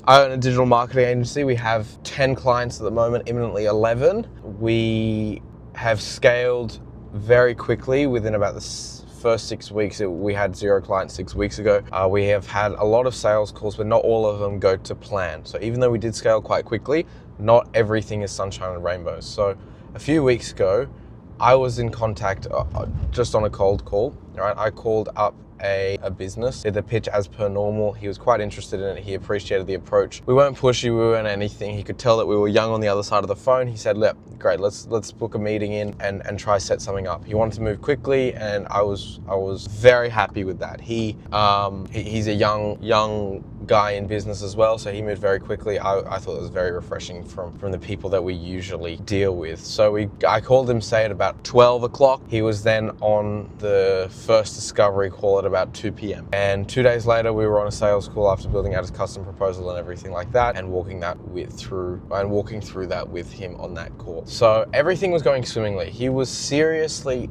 I own a digital marketing agency. We have 10 clients at the moment, imminently 11. We have scaled very quickly within about the first 6 weeks. We had 0 clients 6 weeks ago. We have had a lot of sales calls, but not all of them go to plan. So even though we did scale quite quickly, not everything is sunshine and rainbows. So a few weeks ago, I was in contact just on a cold call, right? I called up a business, did the pitch as per normal. He was quite interested in it. He appreciated the approach. We weren't pushy, we weren't anything. He could tell that we were young on the other side of the phone. He said, look, great, let's book a meeting in and try set something up. He wanted to move quickly, and I was very happy with that. He's a young guy in business as well, so he moved very quickly. I thought it was very refreshing from the people that we usually deal with. So I called him, say, at about 12 o'clock. He was then on the first discovery call at about 2 p.m. And 2 days later, we were on a sales call after building out his custom proposal and everything like that, and walking through that with him on that call. So everything was going swimmingly. He was seriously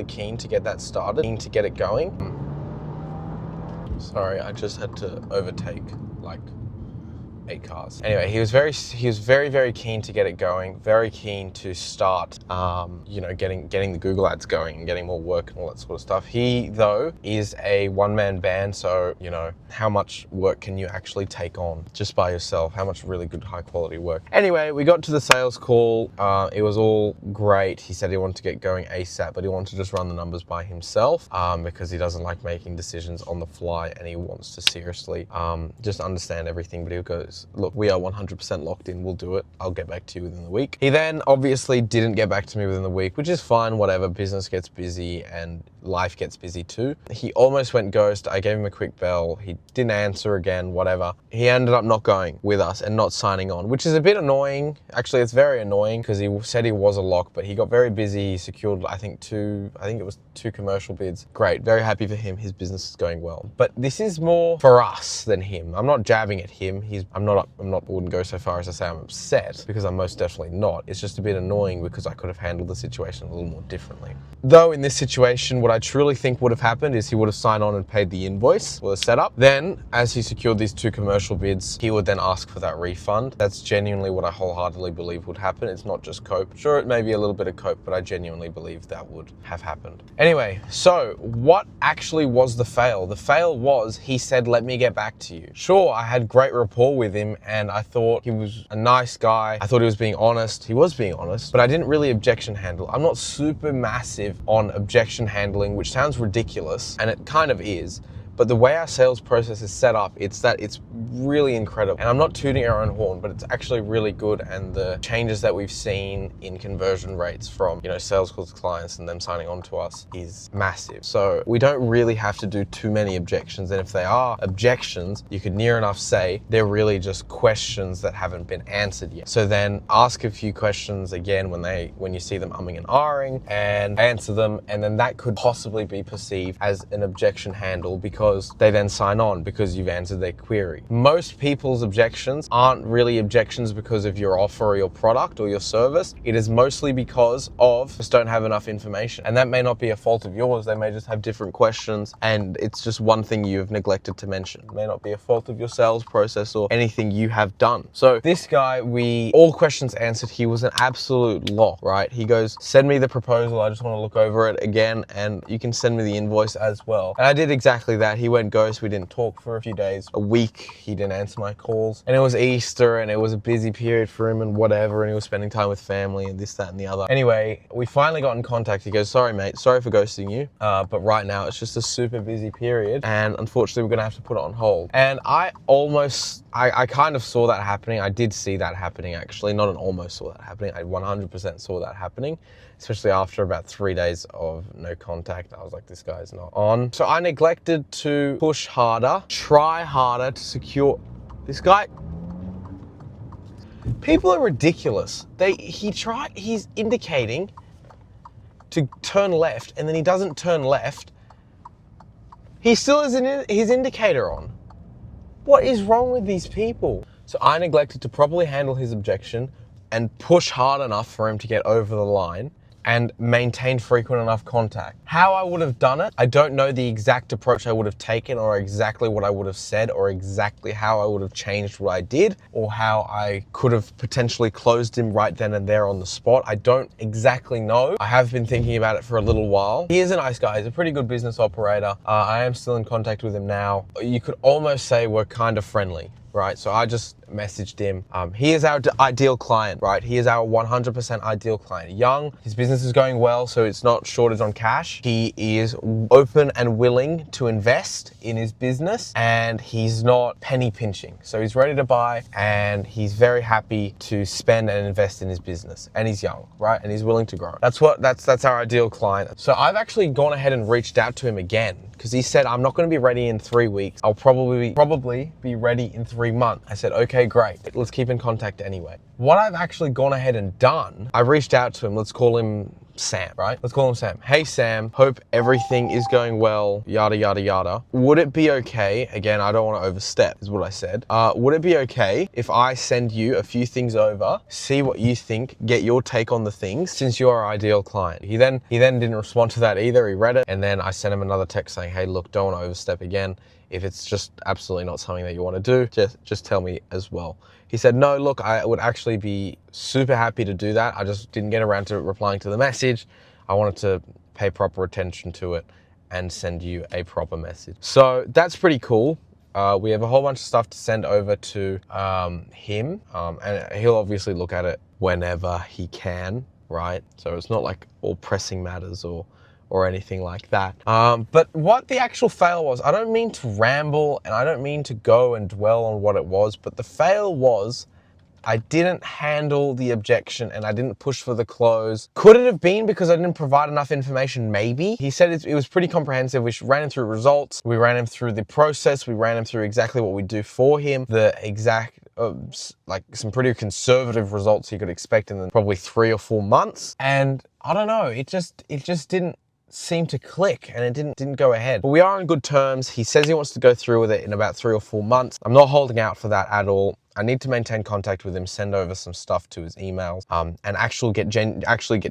keen to get that started, keen to get it going. Sorry, I just had to overtake like 8 cars. Anyway, he was very keen to get it going, very keen to start, getting the Google ads going and getting more work and all that sort of stuff. He, though, is a one-man band, so, how much work can you actually take on just by yourself? How much really good, high-quality work? Anyway, we got to the sales call. It was all great. He said he wanted to get going ASAP, but he wanted to just run the numbers by himself because he doesn't like making decisions on the fly, and he wants to seriously just understand everything. But he goes, look, we are 100% locked in. We'll do it. I'll get back to you within the week. He then obviously didn't get back to me within the week, which is fine, whatever. Business gets busy and life gets busy too. He almost went ghost. I gave him a quick bell. He didn't answer again, whatever. He ended up not going with us and not signing on, which is a bit annoying. Actually, it's very annoying because he said he was a lock, but he got very busy. He secured, I think it was 2 commercial bids. Great. Very happy for him. His business is going well. But this is more for us than him. I'm not jabbing at him. Wouldn't go so far as to say I'm upset, because I'm most definitely not. It's just a bit annoying because I could have handled the situation a little more differently. Though in this situation, what I truly think would have happened is he would have signed on and paid the invoice for the setup. Then, as he secured these 2 commercial bids, he would then ask for that refund. That's genuinely what I wholeheartedly believe would happen. It's not just cope. Sure, it may be a little bit of cope, but I genuinely believe that would have happened. Anyway, so what actually was the fail? The fail was he said, let me get back to you. Sure, I had great rapport with him, and I thought he was a nice guy. I thought he was being honest. He was being honest, but I didn't really objection handle. I'm not super massive on objection handling, which sounds ridiculous, and it kind of is. But the way our sales process is set up, it's really incredible. And I'm not tooting our own horn, but it's actually really good. And the changes that we've seen in conversion rates from, sales calls to clients and them signing on to us is massive. So we don't really have to do too many objections. And if they are objections, you could near enough say they're really just questions that haven't been answered yet. So then ask a few questions again when you see them umming and ahhing, and answer them. And then that could possibly be perceived as an objection handle, because they then sign on because you've answered their query. Most people's objections aren't really objections because of your offer or your product or your service. It is mostly because of just don't have enough information. And that may not be a fault of yours. They may just have different questions, and it's just one thing you've neglected to mention. It may not be a fault of your sales process or anything you have done. So this guy, all questions answered. He was an absolute lock, right? He goes, send me the proposal. I just want to look over it again, and you can send me the invoice as well. And I did exactly that. He went ghost. We didn't talk for a few days, a week. He didn't answer my calls, and it was Easter, and it was a busy period for him and whatever, and he was spending time with family and this, that, and the other. Anyway, we finally got in contact. He goes, sorry mate, sorry for ghosting you, but right now it's just a super busy period, and unfortunately we're gonna have to put it on hold. And I kind of saw that happening. I did see that happening, actually. Not an almost saw that happening. I 100% saw that happening, especially after about 3 days of no contact. I was like, this guy's not on. So I neglected to push harder, try harder to secure this guy. People are ridiculous. He's indicating to turn left, and then he doesn't turn left. He still has his indicator on. What is wrong with these people? So I neglected to properly handle his objection and push hard enough for him to get over the line and maintain frequent enough contact. How I would have done it, I don't know the exact approach I would have taken or exactly what I would have said or exactly how I would have changed what I did or how I could have potentially closed him right then and there on the spot. I don't exactly know. I have been thinking about it for a little while. He is a nice guy. He's a pretty good business operator. I am still in contact with him now. You could almost say we're kind of friendly. Right, so I just messaged him. He is our ideal client, right? He is our 100% ideal client. Young, his business is going well, so it's not shortage on cash. He is open and willing to invest in his business, and he's not penny pinching. So he's ready to buy, and he's very happy to spend and invest in his business. And he's young, right? And he's willing to grow. That's our ideal client. So I've actually gone ahead and reached out to him again, because he said, I'm not going to be ready in 3 weeks. I'll probably be ready in 3 months. I said, okay, great. Let's keep in contact anyway. What I've actually gone ahead and done, I reached out to him. Let's call him Sam, right? Let's call him Sam. Hey, Sam, hope everything is going well, yada, yada, yada. Would it be okay, again, I don't want to overstep, is what I said. Would it be okay if I send you a few things over, see what you think, get your take on the things, since you're our ideal client? He then didn't respond to that either. He read it, and then I sent him another text saying, hey, look, don't want to overstep again. If it's just absolutely not something that you want to do, just tell me as well. He said, no, look, I would actually be super happy to do that. I just didn't get around to replying to the message. I wanted to pay proper attention to it and send you a proper message. So that's pretty cool. We have a whole bunch of stuff to send over to him, and he'll obviously look at it whenever he can, right? So it's not like all pressing matters or anything like that. But what the actual fail was, I don't mean to ramble and I don't mean to go and dwell on what it was, but the fail was I didn't handle the objection and I didn't push for the close. Could it have been because I didn't provide enough information? Maybe. He said it was pretty comprehensive. We ran him through results. We ran him through the process. We ran him through exactly what we do for him, the exact like some pretty conservative results he could expect in probably 3 or 4 months. And I don't know, it just didn't seem to click and it didn't go ahead. But we are on good terms. He says he wants to go through with it in about 3 or 4 months. I'm not holding out for that at all. I need to maintain contact with him, send over some stuff to his emails, and actually get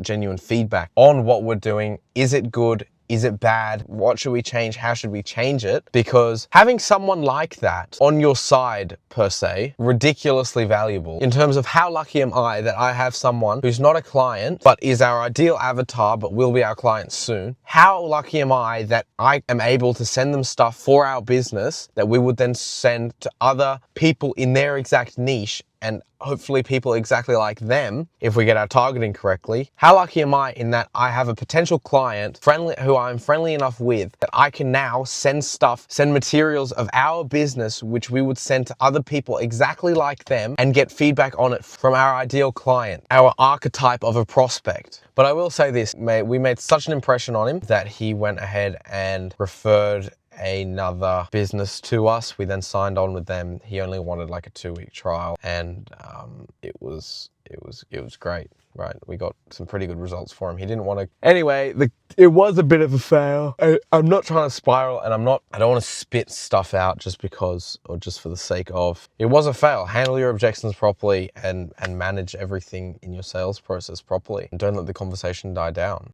genuine feedback on what we're doing. Is it good? Is it bad? What should we change? How should we change it? Because having someone like that on your side, per se, ridiculously valuable in terms of how lucky am I that I have someone who's not a client, but is our ideal avatar, but will be our client soon. How lucky am I that I am able to send them stuff for our business that we would then send to other people in their exact niche, and hopefully people exactly like them if we get our targeting correctly. How lucky am I in that I have a potential client who I'm friendly enough with that I can now send materials of our business which we would send to other people exactly like them and get feedback on it from our ideal client, our archetype of a prospect. But I will say this, we made such an impression on him that he went ahead and referred another business to us. We then signed on with them. He only wanted like a 2-week trial, and it was great, right? We got some pretty good results for him. He didn't want to. Anyway, it was a bit of a fail. I'm not trying to spiral, and I don't want to spit stuff out just because or just for the sake of. It was a fail. Handle your objections properly and manage everything in your sales process properly, and don't let the conversation die down.